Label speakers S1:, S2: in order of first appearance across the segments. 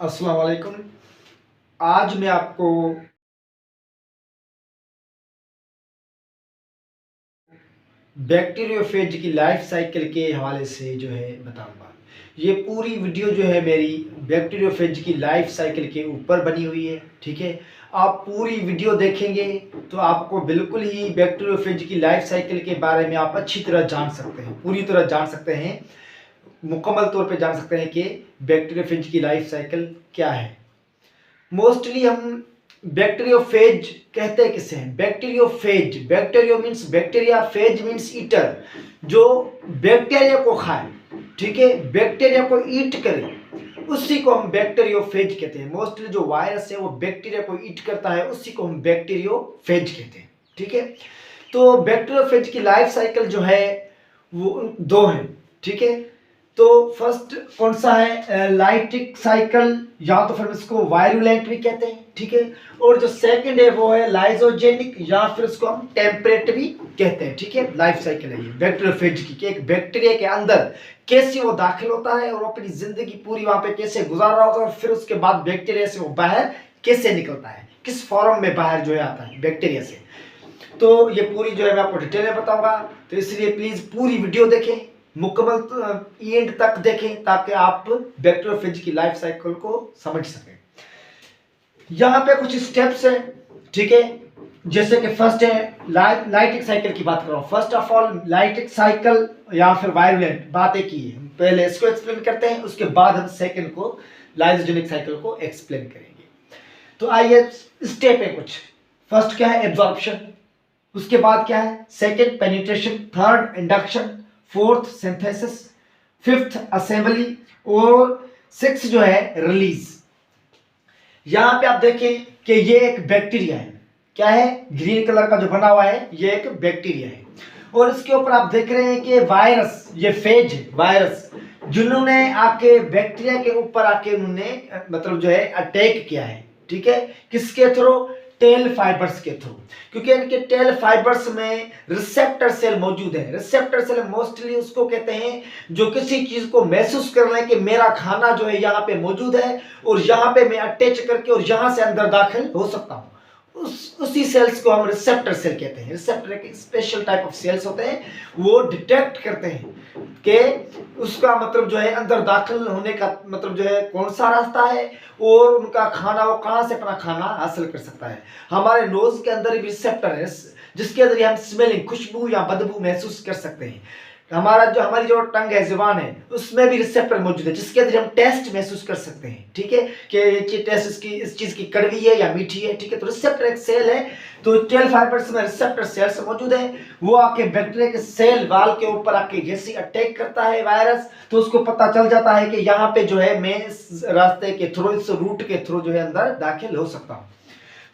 S1: अस्सलाम वालेकुम। आज मैं आपको बैक्टीरियोफेज की लाइफ साइकिल के हवाले से जो है बताऊंगा। ये पूरी वीडियो जो है मेरी बैक्टीरियोफेज की लाइफ साइकिल के ऊपर बनी हुई है। ठीक है, आप पूरी वीडियो देखेंगे तो आपको बिल्कुल ही बैक्टीरियोफेज की लाइफ साइकिल के बारे में आप अच्छी तरह जान सकते हैं, पूरी तरह जान सकते हैं, मुकम्मल तौर पे जान सकते हैं कि बैक्टीरियोफेज की लाइफ साइकिल क्या है। मोस्टली हम बैक्टीरियोफेज कहते हैं किसे हैं? Bacteriophage, bacterio means bacteria, phase means eater, जो बैक्टीरिया को खाए। ठीक है, बैक्टीरिया को ईट करे, उसी को हम बैक्टीरियोफेज कहते हैं। मोस्टली जो वायरस है वो बैक्टीरिया को ईट करता है, उसी को हम बैक्टीरियोफेज कहते हैं। ठीक है, तो बैक्टीरियोफेज की लाइफ साइकिल जो है वो दो है। ठीक है, तो फर्स्ट कौन सा है? लाइटिक साइकिल, या तो फिर इसको वायरुलेंट भी कहते हैं। ठीक है, और जो सेकंड है वो है लाइजोजेनिक, या फिर इसको हम टेम्परेट भी कहते हैं। ठीक है, लाइफ साइकिल है ये बैक्टीरियोफेज की, कि एक बैक्टीरिया के अंदर कैसे वो दाखिल होता है और अपनी जिंदगी पूरी वहां पे कैसे गुजार रहा होता है, फिर उसके बाद बैक्टीरिया से वो बाहर कैसे निकलता है, किस फॉर्म में बाहर जो है आता है बैक्टीरिया से। तो ये पूरी जो है मैं आपको डिटेल में बताऊंगा, तो इसलिए प्लीज पूरी वीडियो देखें, मुकम्मल एंड तक देखें, ताकि आप बैक्टीरियोफेज की लाइफ साइकिल को समझ सकें। यहाँ पे कुछ स्टेप्स हैं। ठीक है, जैसे कि फर्स्ट है लाइटिक साइकिल की बात कर रहा हूँ। First of all lytic cycle या फिर वायरुलेंट, बात एक ही है। हम पहले इसको एक्सप्लेन करते हैं, उसके बाद हम सेकंड को लाइजोजेनिक साइकिल को एक्सप्लेन करेंगे। तो आइए, स्टेप है कुछ। फर्स्ट क्या है? एब्जॉर्प्शन। उसके बाद क्या है? Second penetration, third induction, fourth synthesis, fifth assembly, और सिक्स जो है रिलीज। यहां पे आप देखें कि ये एक बैक्टीरिया है। क्या है? ग्रीन कलर का जो बना हुआ है ये एक बैक्टीरिया है, और इसके ऊपर आप देख रहे हैं कि वायरस, ये फेज है, वायरस, जिन्होंने आके बैक्टीरिया के ऊपर आके उन्होंने मतलब जो है अटैक किया है। ठीक है, किसके थ्रू? टेल फाइबर्स के थ्रू, क्योंकि इनके टेल फाइबर्स में रिसेप्टर सेल मौजूद है। रिसेप्टर सेल मोस्टली उसको कहते हैं जो किसी चीज को महसूस कर लें कि मेरा खाना जो है यहाँ पे मौजूद है, और यहाँ पे मैं अटैच करके और यहाँ से अंदर दाखिल हो सकता हूँ। उसी सेल्स को हम रिसेप्टर सेल कहते हैं। रिसेप्टर एक स्पेशल टाइप ऑफ सेल्स होते हैं, वो डिटेक्ट करते हैं कि उसका मतलब जो है अंदर दाखिल होने का मतलब जो है कौन सा रास्ता है, और उनका खाना वो कहां से अपना खाना हासिल कर सकता है। हमारे नोज के अंदर भी रिसेप्टर है, जिसके जरिए हम स्मेलिंग, खुशबू या बदबू महसूस कर सकते हैं। हमारी जो टंग है, जुबान है, उसमें भी रिसेप्टर मौजूद है, जिसके जरिए हम टेस्ट महसूस कर सकते हैं। ठीक है, कि टेस्ट इस चीज की कड़वी है या मीठी है। ठीक है, तो रिसेप्टर एक सेल है। तो टेल फाइबर्स में रिसेप्टर सेल्स मौजूद है, वो आके बैक्टीरिया के सेल वाल के ऊपर आके जैसे अटैक करता है वायरस, तो उसको पता चल जाता है कि यहाँ पे जो है मैं इस रास्ते के थ्रू, इस रूट के थ्रू जो है अंदर दाखिल हो सकता हूँ।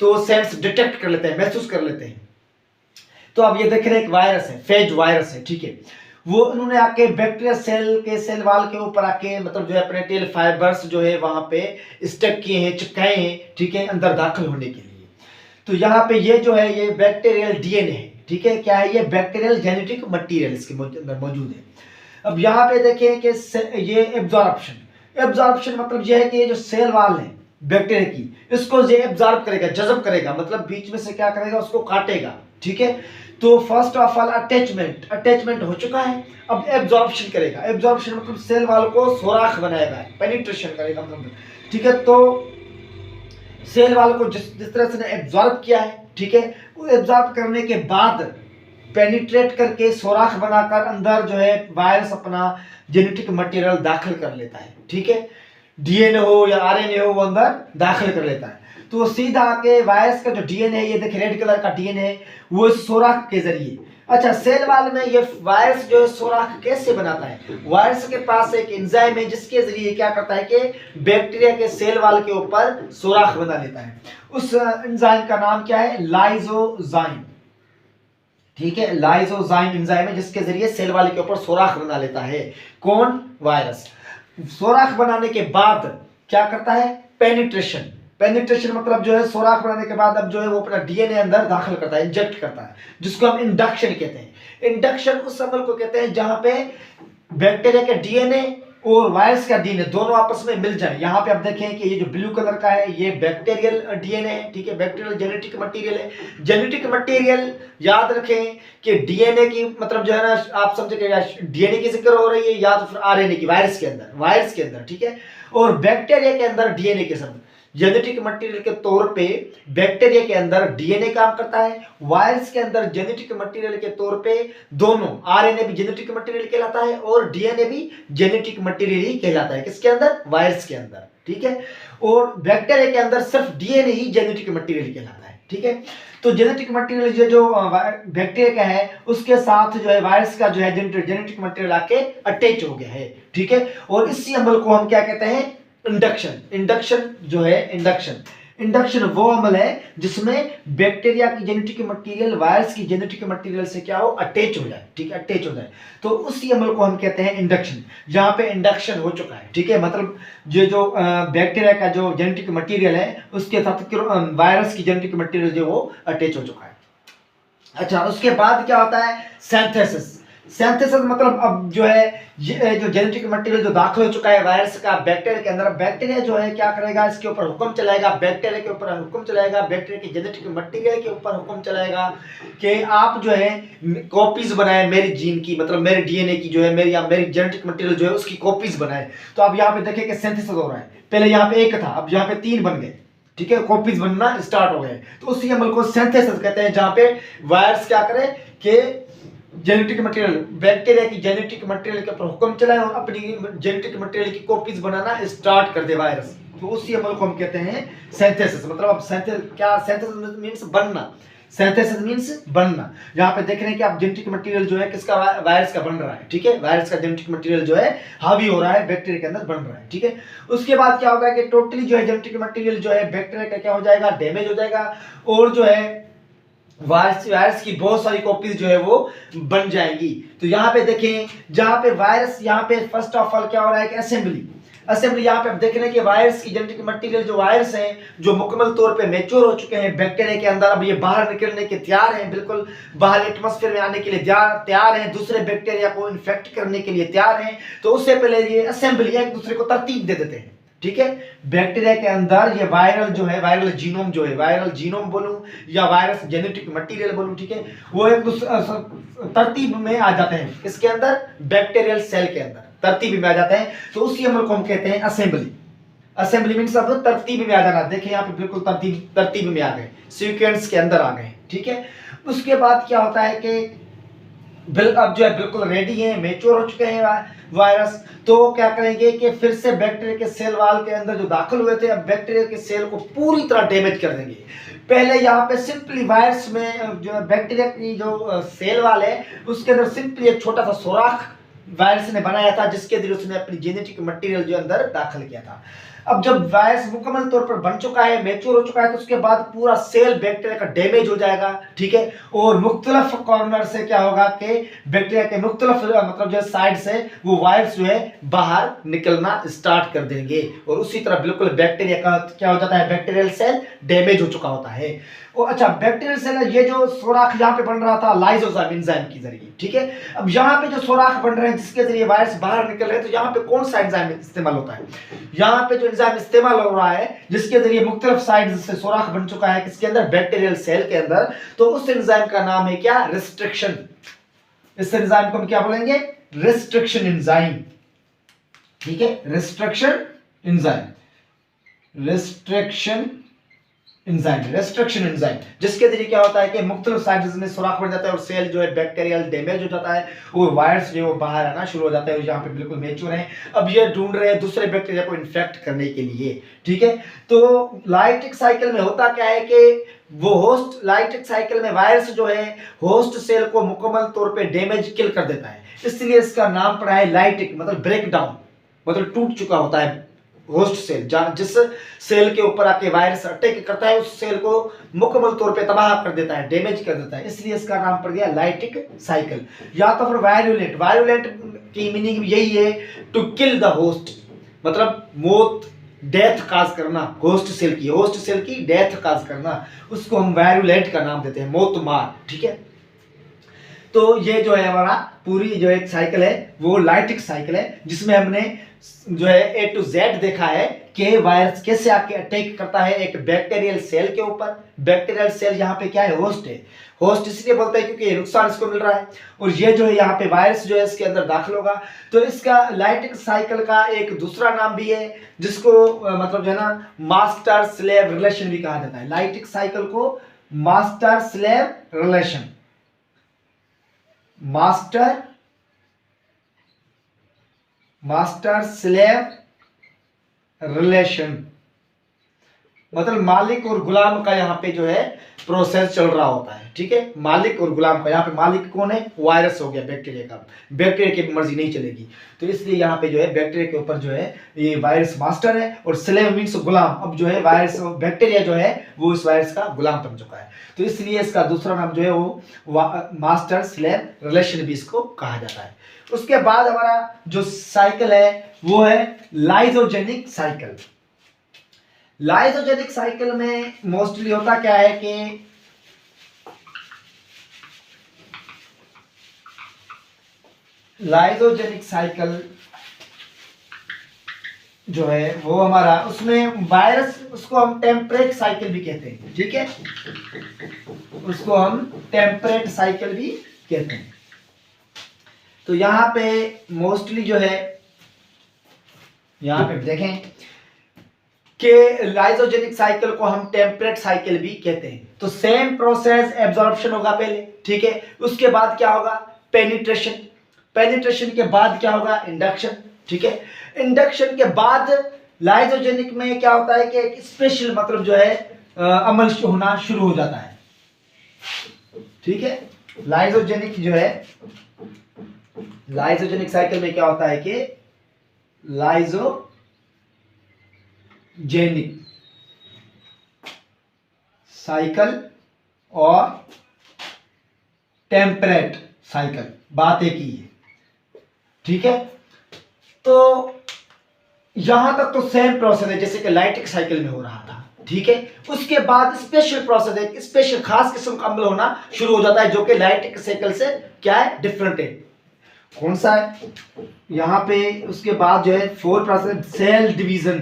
S1: तो सेल्स डिटेक्ट कर लेते हैं, महसूस कर लेते हैं। तो अब ये देख रहे हैं एक वायरस है, फेज वायरस है। ठीक है, वो उन्होंने आके बैक्टीरिया सेल के सेल वाल के ऊपर आके मतलब जो है अपने टेल फाइबर्स जो है वहां पे स्टक किए हैं, चिपकाए हैं। ठीक है, अंदर दाखिल होने के लिए। तो यहाँ पे ये जो है ये बैक्टीरियल डीएनए है। ठीक है, क्या है? ये बैक्टीरियल जेनेटिक मटेरियल इसके अंदर मौजूद है। अब यहाँ पे देखें कि ये एब्जॉर्प्शन, एब्जॉर्प्शन मतलब ये है कि ये जो सेल वाल है बैक्टीरिया की, इसको ये एब्जॉर्ब करेगा, जज़ब करेगा, मतलब बीच में से क्या करेगा? उसको काटेगा। ठीक है, तो first of all attachment, attachment हो चुका है। अब एब्जॉर्प्शन करेगा। एब्जॉर्प्शन मतलब सेल वाल को सोराख बनाएगा, पेनिट्रेशन करेगा मतलब। ठीक है, तो सेल वाल को जिस तरह से एब्जॉर्ब किया है, ठीक है, वो एब्जॉर्ब करने के बाद पेनिट्रेट करके सोराख बनाकर अंदर जो है वायरस अपना जेनेटिक मटेरियल दाखिल कर लेता है। ठीक है, डीएनए हो या आरएनए हो, वो अंदर दाखिल कर लेता है। तो वो सीधा आके वायरस का जो डीएनए है, ये देखिए रेड कलर का डीएनए है, वो इस सोराख के जरिए। अच्छा, सेल वाल में ये वायरस जो है सोराख कैसे बनाता है? वायरस के पास एक एंजाइम है, जिसके जरिए क्या करता है कि बैक्टीरिया के सेल वाल के ऊपर सोराख बना लेता है। उस एंजाइम का नाम क्या है? लाइजोजाइम। ठीक है, लाइजोजाइम एंजाइम है, जिसके जरिए सेल वाल के ऊपर सोराख बना लेता है। कौन? वायरस। सोराख बनाने के बाद क्या करता है? पेनिट्रेशन। पेनिट्रेशन मतलब जो है सोराख बनाने के बाद अब जो है वो अपना डीएनए अंदर दाखिल करता है, इंजेक्ट करता है, जिसको हम इंडक्शन कहते हैं। इंडक्शन उस अमल को कहते हैं जहां पे बैक्टीरिया के डीएनए और वायरस का डीएनए दोनों आपस में मिल जाए। यहाँ पे आप देखें कि ये जो ब्लू कलर का है ये बैक्टीरियल डीएनए है, ठीक है, बैक्टीरियल जेनेटिक मटेरियल है। जेनेटिक मटेरियल याद रखें कि डीएनए की मतलब जो है ना, आप समझे डीएनए की जिक्र हो रही है या तो फिर आरएनए की, वायरस के अंदर, ठीक है। और बैक्टीरिया के अंदर डीएनए के शब्द जेनेटिक मटेरियल के तौर पे बैक्टीरिया के अंदर डीएनए काम करता है, वायरस के अंदर जेनेटिक मटेरियल के तौर पे दोनों, आरएनए भी जेनेटिक मटेरियल कहलाता है और डीएनए भी जेनेटिक मटेरियल ही कहलाता है। किसके अंदर? वायरस के अंदर, ठीक है। और बैक्टीरिया के अंदर सिर्फ डीएनए ही जेनेटिक मटेरियल कहलाता है, ठीक है। तो जेनेटिक मटेरियल जो बैक्टीरिया का है उसके साथ जो है वायरस का जो है जेनेटिक मटेरियल आके अटैच हो गया है, ठीक है। और इसी अमल को हम क्या कहते हैं? इंडक्शन। इंडक्शन जो है, इंडक्शन वो अमल है जिसमें बैक्टीरिया की जेनेटिक मटेरियल वायरस की जेनेटिक मटेरियल से क्या हो? अटैच हो जाए, ठीक है, अटैच हो जाए। तो उसी अमल को हम कहते हैं इंडक्शन। यहाँ पे इंडक्शन हो चुका है, ठीक है, मतलब जो बैक्टीरिया का जो जेनेटिक मटेरियल है उसके साथ वायरस की जेनेटिक मटेरियल जो वो अटैच हो चुका है। अच्छा, उसके बाद क्या होता है? सिंथेसिस। सिंथेसिस मतलब अब जो है ये जो जेनेटिक मटेरियल जो दाखिल हो चुका है वायरस का बैक्टीरिया के अंदर, बैक्टीरिया जो है क्या करेगा? इसके ऊपर हुक्म चलाएगा, बैक्टीरिया के ऊपर हुक्म चलाएगा, बैक्टीरिया की जेनेटिक मटेरियल के ऊपर हुक्म चलाएगा कि आप जो है कॉपीज बनाए मेरी जीन की, मतलब मेरे डीएनए की जो है मेरी जेनेटिक मटेरियल जो है उसकी कॉपीज बनाए। तो अब यहाँ पे देखिए कि सिंथेसिस हो रहा है। पहले यहाँ पे एक था, अब यहाँ पे 3 बन गए, ठीक है, कॉपीज बनना स्टार्ट हो गए। तो उसी अमल को सिंथेसिस कहते हैं, जहां पे वायरस क्या करे कि जेनेटिक मटेरियल, बैक्टीरिया की जेनेटिक मटेरियल के ऊपर हुक्म चलाए और अपनी जेनेटिक मटेरियल की कॉपीज बनाना स्टार्ट कर दे वायरस। तो उसी अमल को हम कहते हैं सिंथेसिस। मतलब अब सिंथेसिस मींस बनना। सिंथेसिस मींस बनना। यहाँ पे देख रहे हैं कि आप जेनेटिक मटेरियल जो है किसका? वायरस का बन रहा है, ठीक है, वायरस का जेनेटिक मटेरियल जो है हावी हो रहा है, बैक्टीरिया के अंदर बन रहा है, ठीक है। उसके बाद क्या होगा कि टोटली जो है जेनेटिक मटेरियल जो है बैक्टीरिया का क्या हो जाएगा? डैमेज हो जाएगा और जो है वायरस की बहुत सारी कॉपीज जो है वो बन जाएंगी। तो यहाँ पे देखें, जहां पे वायरस, यहाँ पे फर्स्ट ऑफ ऑल क्या हो रहा है कि असेंबली यहाँ पे आप देख रहे हैं कि वायरस की जेनेटिक मटेरियल जो वायरस हैं जो मुकम्मल तौर पे मैच्योर हो चुके हैं बैक्टीरिया के अंदर, अब ये बाहर निकलने के तैयार हैं, बिल्कुल बाहर एटमॉस्फेयर में आने के लिए तैयार हैं, दूसरे बैक्टीरिया को इन्फेक्ट करने के लिए तैयार हैं। तो उससे पहले ये असेंबली एक दूसरे को तरतीब दे देते हैं, ठीक है। बैक्टीरिया के अंदर ये वायरल जो है, वायरल जीनोम जो है, वायरल जीनोम बोलूं या वायरस जेनेटिक मटेरियल बोलूं, ठीक है, वो एक तरतीब में आ जाते हैं। इसके अंदर बैक्टीरियल सेल के अंदर तरतीब में आ जाते हैं। तो उसी अमल को हम कहते हैं असेंबली। असेंबली मींस अब तरतीब में आ जाना। देखिए यहाँ पे बिल्कुल तरतीब में आ गए, सीक्वेंस के अंदर आ गए, ठीक है। उसके बाद क्या होता है कि अब जो है बिल्कुल रेडी है, मैच्योर हो चुके हैं वायरस। तो क्या करेंगे कि फिर से बैक्टीरिया के सेल वाल के अंदर जो दाखिल हुए थे, अब बैक्टीरिया के सेल को पूरी तरह डैमेज कर देंगे। पहले यहाँ पे सिंपली वायरस में जो बैक्टीरिया की जो सेल वाल है उसके अंदर सिंपली एक छोटा सा सुराख वायरस ने बनाया था जिसके जरिए उसने अपनी जेनेटिक मटेरियल जो अंदर दाखिल किया था। अब जब वायरस मुकम्मल तौर पर बन चुका है, मैच्योर हो चुका है, तो उसके बाद पूरा सेल बैक्टीरिया का डैमेज हो जाएगा, ठीक है। और मुख्तलिफ कॉर्नर से क्या होगा कि बैक्टीरिया के मुख्तलिफ मतलब जो साइड से वो वायरस जो है बाहर निकलना स्टार्ट कर देंगे। और उसी तरह बिल्कुल बैक्टीरिया का क्या हो जाता है? बैक्टीरियल सेल डैमेज हो चुका होता है। और अच्छा, बैक्टीरियल सेल ये जो सुराख यहाँ पे बन रहा था लाइसोजाइम एंजाइम के जरिए, ठीक है। अब यहाँ पे जो सुराख बन रहे हैं जिसके जरिए वायरस बाहर निकल रहे हैं, तो यहाँ पे कौन सा एंजाइम इस्तेमाल होता है? यहाँ पे जो एंजाइम इस्तेमाल हो रहा है जिसके जरिए मुख्तलिफ साइड से सुराख बन चुका है किसके अंदर? बैक्टीरियल सेल के अंदर। तो उस एंजाइम का नाम है क्या? रिस्ट्रिक्शन। इस एंजाइम को हम क्या बोलेंगे? रिस्ट्रिक्शन एंजाइम, ठीक है, रिस्ट्रिक्शन एंजाइम, रेस्ट्रिक्शन एंजाइम, जिसके जरिए क्या होता है कि मुख्तलिफ साइड्स में सुराख बन जाता है और सेल जो है बैक्टीरियल डैमेज हो जाता है और वायरस जो है वो बाहर आना शुरू हो जाता है। और यहाँ पे बिल्कुल मैच्योर है, अब ये ढूंढ रहे हैं दूसरे बैक्टीरिया को इन्फेक्ट करने के लिए, ठीक है। तो लाइटिक साइकिल में होता क्या है कि वो होस्ट, लाइटिक साइकिल में वायरस जो है होस्ट सेल को मुकम्मल तौर पे डैमेज किल कर देता है, इसलिए इसका नाम पड़ा है लाइटिक, मतलब ब्रेक डाउन, मतलब टूट चुका होता है होस्ट सेल। जिस सेल के ऊपर आके वायरस अटैक करता है उस सेल को मुकम्मल तौर पे तबाह कर देता है, डैमेज कर देता है, इसलिए इसका नाम पड़ गया लाइटिक साइकिल। या तो फिर वायरुलेंट, वायरुलेंट की मीनिंग यही है टू किल द होस्ट, मतलब मौत, डेथ काज करना होस्ट सेल की डेथ काज करना, उसको हम वायरुलेंट का नाम देते हैं, मौत मार, ठीक है। तो ये जो है हमारा पूरी जो एक साइकिल है वो लाइटिक साइकिल है जिसमें हमने जो है ए टू जेड देखा है कि वायरस कैसे आके अटैक करता है एक बैक्टीरियल सेल के ऊपर। बैक्टीरियल सेल यहाँ पे क्या है, होस्ट है। होस्ट इसलिए बोलते हैं क्योंकि नुकसान इसको मिल रहा है, और ये जो है यहाँ पे वायरस जो है इसके अंदर दाखिल होगा। तो इसका लाइटिक साइकिल का एक दूसरा नाम भी है जिसको मतलब जो है ना मास्टर स्लेव रिलेशन भी कहा जाता है। लाइटिक साइकिल को master slave relation, master slave relation मतलब मालिक और गुलाम का यहाँ पे जो है प्रोसेस चल रहा होता है। ठीक है, मालिक और गुलाम का। यहाँ पे मालिक कौन है, वायरस हो गया बैक्टीरिया का। बैक्टीरिया की मर्जी नहीं चलेगी, तो इसलिए यहाँ पे जो है बैक्टीरिया के ऊपर जो है ये वायरस मास्टर है, और स्लेव मीन्स गुलाम। अब जो है वायरस बैक्टीरिया जो है वो इस वायरस का गुलाम बन चुका है, तो इसलिए इसका दूसरा नाम जो है वो मास्टर स्लेव रिलेशन भी इसको कहा जाता है। उसके बाद हमारा जो साइकिल है वो है लाइजोजेनिक साइकिल। लाइजोजेनिक साइकिल में मोस्टली होता क्या है कि लाइजोजेनिक साइकिल जो है वो हमारा, उसमें वायरस, उसको हम टेम्परेट साइकिल भी कहते हैं। ठीक है, उसको हम टेम्परेट साइकिल भी कहते हैं। तो यहां पे मोस्टली जो है यहां पे देखें कि लाइजोजेनिक साइकिल को हम टेम्परेट साइकिल भी कहते हैं। तो सेम प्रोसेस, एब्जॉर्प्शन होगा पहले, ठीक है, उसके बाद क्या होगा, पेनिट्रेशन, पेनिट्रेशन के बाद क्या होगा, इंडक्शन। ठीक है, इंडक्शन के बाद लाइजोजेनिक में क्या होता है कि एक स्पेशल मतलब जो है अमल होना शुरू हो जाता है। ठीक है, लाइजोजेनिक जो है, लाइजोजेनिक साइकिल में क्या होता है कि लाइजोजेनिक साइकिल और टेम्परेट साइकिल बात एक ही है। ठीक है, तो यहां तक तो सेम प्रोसेस है जैसे कि लाइटिक साइकिल में हो रहा था। ठीक है, उसके बाद स्पेशल प्रोसेस है, स्पेशल खास किस्म का अमल होना शुरू हो जाता है जो कि लाइटिक साइकिल से क्या है, डिफरेंट है। कौन सा है यहां पे, उसके बाद जो है फोर्थ प्रोसेस सेल डिवीजन।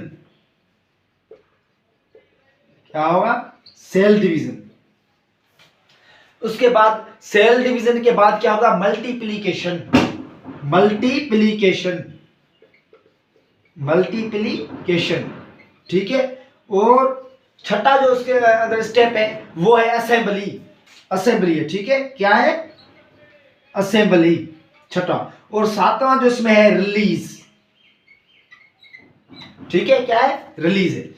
S1: क्या होगा, सेल डिवीजन। उसके बाद सेल डिवीजन के बाद क्या होगा, मल्टीप्लिकेशन, मल्टीप्लिकेशन, मल्टीप्लिकेशन। ठीक है, और छठा जो उसके अंदर स्टेप है वो है असेंबली, असेंबली है। ठीक है, क्या है, असेंबली, छठा। और सातवां जो इसमें है रिलीज। ठीक है, क्या है, रिलीज है।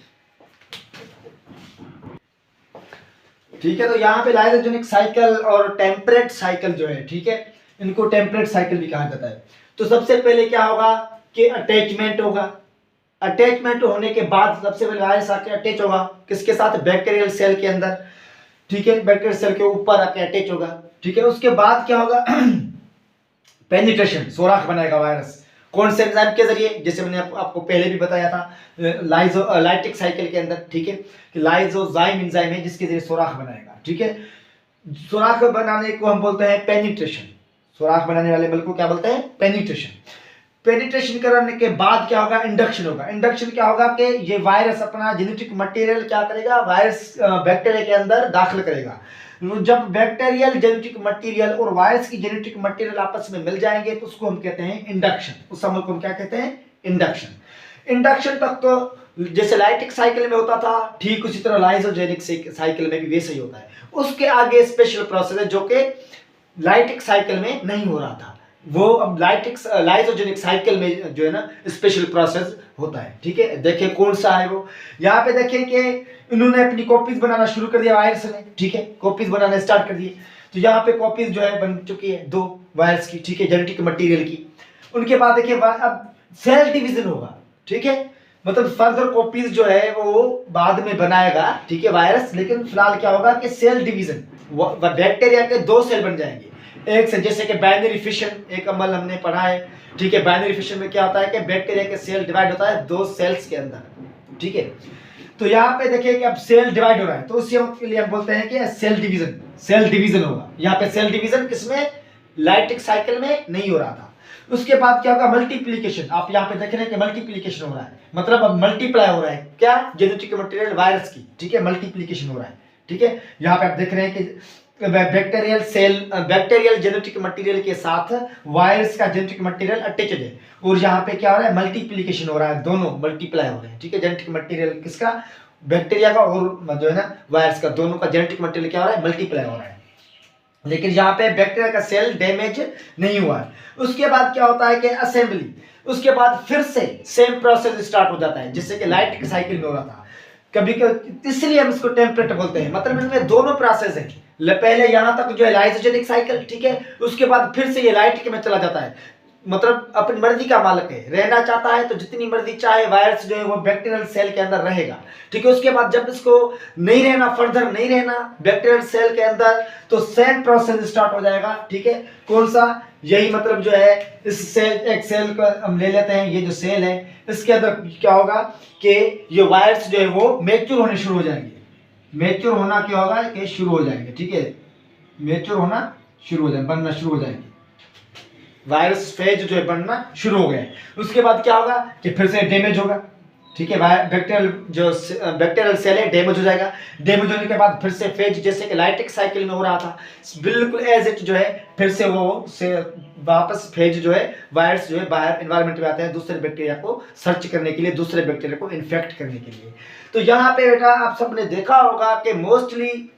S1: ठीक है, तो यहां पे लाइजोजेनिक साइकिल और टेम्परेट साइकिल जो है, ठीक है, इनको टेम्परेट साइकिल भी कहा जाता है। तो सबसे पहले क्या होगा कि अटैचमेंट होगा। अटैचमेंट होने के बाद सबसे पहले वायरस आके अटैच होगा किसके साथ, बैक्टीरियल सेल के अंदर। ठीक है, बैक्टीरियल सेल के ऊपर आके अटैच होगा। ठीक है, उसके बाद क्या होगा, पेनिट्रेशन, सोराख बनाएगा वायरस। कौन से एंजाइम के जरिए, जैसे मैंने आपको पहले भी बताया था लाइटिक साइकिल के अंदर। ठीक है, कि लाइजोजाइम एंजाइम है जिसके जरिए सोराख बनाएगा। ठीक है, सोराख बनाने को हम बोलते हैं पेनिट्रेशन। सोराख बनाने वाले बल को क्या बोलते हैं, पेनिट्रेशन। पेनिट्रेशन करने के बाद क्या होगा, इंडक्शन होगा। इंडक्शन क्या होगा कि ये वायरस अपना जेनेटिक मटेरियल क्या करेगा, वायरस बैक्टीरिया के अंदर दाखिल करेगा। जब बैक्टीरियल जेनेटिक मटेरियल और वायरस की जेनेटिक मटेरियल आपस में मिल जाएंगे तो उसको हम कहते हैं इंडक्शन। उस अमल को हम क्या कहते हैं, इंडक्शन। इंडक्शन तक तो जैसे लाइटिक साइकिल में होता था, ठीक उसी तरह लाइजोजेनिक साइकिल में भी वैसे ही होता है। उसके आगे स्पेशल प्रोसेस है जो कि लाइटिक साइकिल में नहीं हो रहा था, वो अब लाइजोजेनिक साइकिल में जो है ना स्पेशल प्रोसेस होता है। ठीक है, देखिए कौन सा है वो। यहाँ पे देखिए कि इन्होंने अपनी कॉपीज बनाना शुरू कर दिया वायरस ने। ठीक है, कॉपीज बनाना स्टार्ट कर दिए। तो यहाँ पे कॉपीज जो है बन चुकी है 2 वायरस की। ठीक है, जेनेटिक मटेरियल की। उनके बाद देखिए अब सेल डिवीजन होगा। ठीक है, मतलब फर्दर कॉपीज जो है वो बाद में बनाएगा। ठीक है, वायरस, लेकिन फिलहाल क्या होगा कि सेल डिवीजन, बैक्टीरिया के 2 सेल बन जाएंगे एक से, जैसे कि बाइनरी फिशन एक अमल हमने पढ़ा है। ठीक है, बाइनरी फिशन में क्या होता है कि बैक्टीरिया के सेल डिवाइड होता है 2 सेल्स के अंदर। ठीक है, तो यहाँ पे देखिए कि अब सेल डिवाइड हो रहा है, तो उसी के लिए हम बोलते हैं कि सेल डिवीजन, सेल डिवीजन होगा। यहाँ पे सेल डिवीजन किसमें, लाइटिक साइकिल में नहीं हो रहा था। उसके बाद क्या होगा, मल्टीप्लीकेशन। आप यहाँ पे देख रहे हैं कि मल्टीप्लीकेशन हो रहा है, मतलब अब मल्टीप्लाई हो रहा है क्या, जेनेटिक मटेरियल वायरस की, ठीक है, मल्टीप्लीकेशन हो रहा है, ठीक है। यहाँ पे आप देख रहे हैं कि बैक्टीरियल जेनेटिक मटेरियल के साथ वायरस का जेनेटिक मटेरियल अटैच्ड है, और यहाँ पे क्या हो रहा है, मल्टीप्लीकेशन हो रहा है, दोनों मल्टीप्लाई हो रहे हैं, ठीक है। जेनेटिक मटेरियल किसका, बैक्टीरिया का, और जो है ना वायरस का, दोनों का जेनेटिक मटेरियल क्या हो रहा है, मल्टीप्लाई हो रहा है। लेकिन यहाँ पे बैक्टीरिया का सेल डैमेज नहीं हुआ है। उसके बाद क्या होता है कि असेंबली, उसके बाद फिर से सेम प्रोसेस स्टार्ट हो जाता है, जिससे कि लाइट साइकिल में हो रहा था कभी कभी, इसलिए हम इसको टेम्पलेट बोलते हैं। मतलब इनमें दोनों प्रोसेस है, पहले यहाँ तक जो है लाइसोजेनिक साइकिल, ठीक है, उसके बाद फिर से ये लाइट में चला जाता है, मतलब अपनी मर्जी का मालिक है, रहना चाहता है तो जितनी मर्जी चाहे वायरस जो है वो बैक्टीरियल सेल के अंदर रहेगा, ठीक है। उसके बाद जब इसको नहीं रहना, फर्दर नहीं रहना बैक्टीरियल सेल के अंदर, तो सेम प्रोसेस स्टार्ट हो जाएगा, ठीक है। कौन सा, यही मतलब जो है इस सेल, एक सेल को हम ले लेते हैं, ये जो सेल है इसके अंदर क्या होगा कि ये वायरस जो है वो मैच्योर होने शुरू हो जाएंगे। मैच्योर होना क्या होगा कि शुरू हो जाएंगे, ठीक है, मैच्योर होना शुरू हो जाएंगे, बनना शुरू हो जाएंगे, वायरस फेज जो है बनना शुरू हो गया। उसके बाद क्या होगा कि फिर से डैमेज होगा, ठीक है, बैक्टीरियल सेल है डैमेज हो जाएगा। डैमेज होने के बाद फिर से फेज, जैसे कि लाइटिक साइकिल में हो रहा था, बिल्कुल एज इट जो है फिर से वो से वापस फेज जो है वायरस जो है बाहर एनवायरनमेंट में आते हैं दूसरे बैक्टीरिया को सर्च करने के लिए, दूसरे बैक्टीरिया को इन्फेक्ट करने के लिए। तो यहाँ पे बेटा आप सबने देखा होगा कि मोस्टली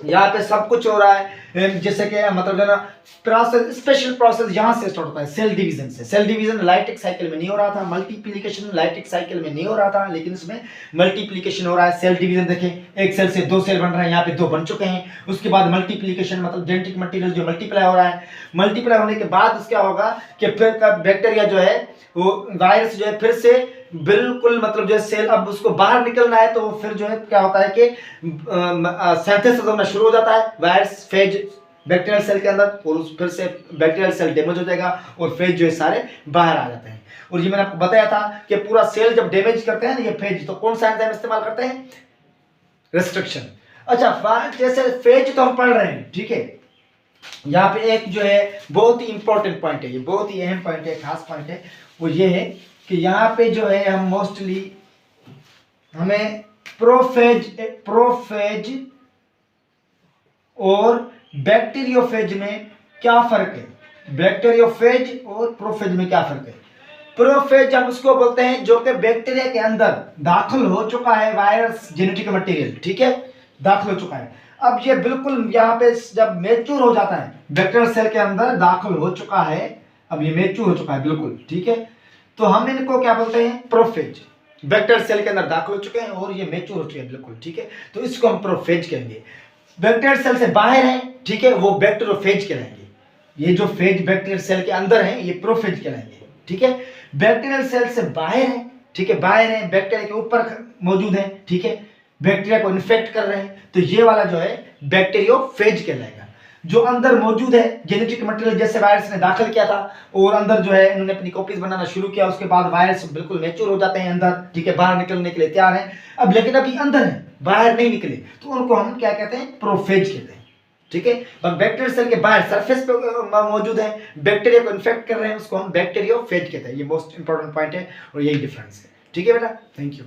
S1: यहाँ पे सब कुछ हो रहा है, जैसे कि मतलब जो ना प्रोसेस, स्पेशल प्रोसेस यहाँ से स्टार्ट होता है सेल डिवीजन से। सेल डिवीजन लाइटिक साइकिल में नहीं हो रहा था, मल्टीप्लिकेशन लाइटिक साइकिल में नहीं हो रहा था, लेकिन इसमें मल्टीप्लिकेशन हो रहा है। सेल डिवीजन देखें, एक सेल से 2 सेल बन रहे हैं, यहाँ पे 2 बन चुके हैं। उसके बाद मल्टीप्लिकेशन मतलब जेनेटिक मटेरियल जो मल्टीप्लाई हो रहा है, मल्टीप्लाई होने के बाद क्या होगा कि फिर बैक्टीरिया जो है वो वायरस जो है फिर से बिल्कुल मतलब जो सेल अब उसको बाहर निकलना है, तो फिर जो है क्या होता है कि सिंथेसिस होना शुरू हो जाता है वायरस फेज बैक्टीरियल सेल के अंदर, और फिर से बैक्टीरियल सेल डैमेज हो जाएगा और फेज जो है सारे बाहर आ जाते हैं। और ये मैंने आपको बताया था कि पूरा सेल जब डैमेज करते हैं ना ये फेज, तो कौन सा एंजाइम इस्तेमाल करते हैं, रेस्ट्रिक्शन। अच्छा, जैसे फेज तो हम पढ़ रहे हैं, ठीक है। यहाँ पे एक जो है बहुत ही इंपॉर्टेंट पॉइंट है, ये बहुत ही अहम पॉइंट है, खास पॉइंट है, वो ये है कि यहाँ पे जो है हम मोस्टली हमें प्रोफेज और बैक्टीरियोफेज में क्या फर्क है, बैक्टीरियोफेज और प्रोफेज में क्या फर्क है। प्रोफेज हम उसको बोलते हैं जो कि बैक्टीरिया के अंदर दाखिल हो चुका है वायरस जेनेटिक मटेरियल, ठीक है, दाखिल हो चुका है। अब ये बिल्कुल यहाँ पे जब मैच्योर हो जाता है, बैक्टीरियल सेल के अंदर दाखिल हो चुका है, अब ये मैच्योर हो चुका है बिल्कुल, ठीक है, तो हम इनको क्या बोलते हैं, प्रोफेज। बैक्टीरियल सेल के अंदर दाखिल हो चुके हैं और ये मैच्योर हो चुके हैं बिल्कुल, ठीक है, तो इसको हम प्रोफेज कहेंगे। बैक्टीरियल सेल से बाहर है, ठीक है, वो बैक्टीरियोफेज कहलाएंगे। ये जो फेज बैक्टीरियल सेल के अंदर है ये प्रोफेज कहलाएंगे, ठीक है। बैक्टीरियल सेल से बाहर है, ठीक है, बाहर है, बैक्टीरिया के ऊपर मौजूद है, ठीक है, बैक्टीरिया को इन्फेक्ट कर रहे हैं, तो ये वाला जो है बैक्टीरियोफेज कहलाएगा। जो अंदर मौजूद है जेनेटिक मटेरियल, जैसे वायरस ने दाखिल किया था और अंदर जो है इन्होंने अपनी कॉपीज बनाना शुरू किया, उसके बाद वायरस बिल्कुल मैच्योर हो जाते हैं अंदर, ठीक है, बाहर निकलने के लिए तैयार है अब, लेकिन अभी अंदर है, बाहर नहीं निकले, तो उनको हम क्या कहते हैं, प्रोफेज कहते हैं, ठीक है। बैक्टीरियल सेल के बाहर सरफेस पे मौजूद है, बैक्टीरिया को इन्फेक्ट कर रहे हैं, उसको हम बैक्टीरियोफेज कहते हैं। ये मोस्ट इंपॉर्टेंट पॉइंट है और यही डिफरेंस है, ठीक है बेटा, थैंक यू।